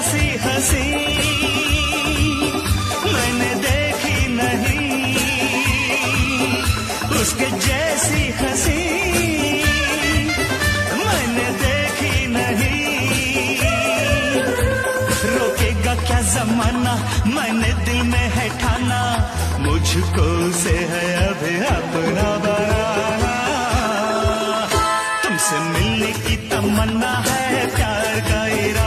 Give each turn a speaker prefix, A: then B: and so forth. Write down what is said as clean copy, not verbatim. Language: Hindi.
A: जैसी हंसी मैंने देखी नहीं, उसके जैसी हंसी मैंने देखी नहीं। रोकेगा क्या जमाना, मैंने दिल में है ठाना, मुझको से है अभी अपना बनाना। तुमसे मिलने की तमन्ना है, प्यार का इरादा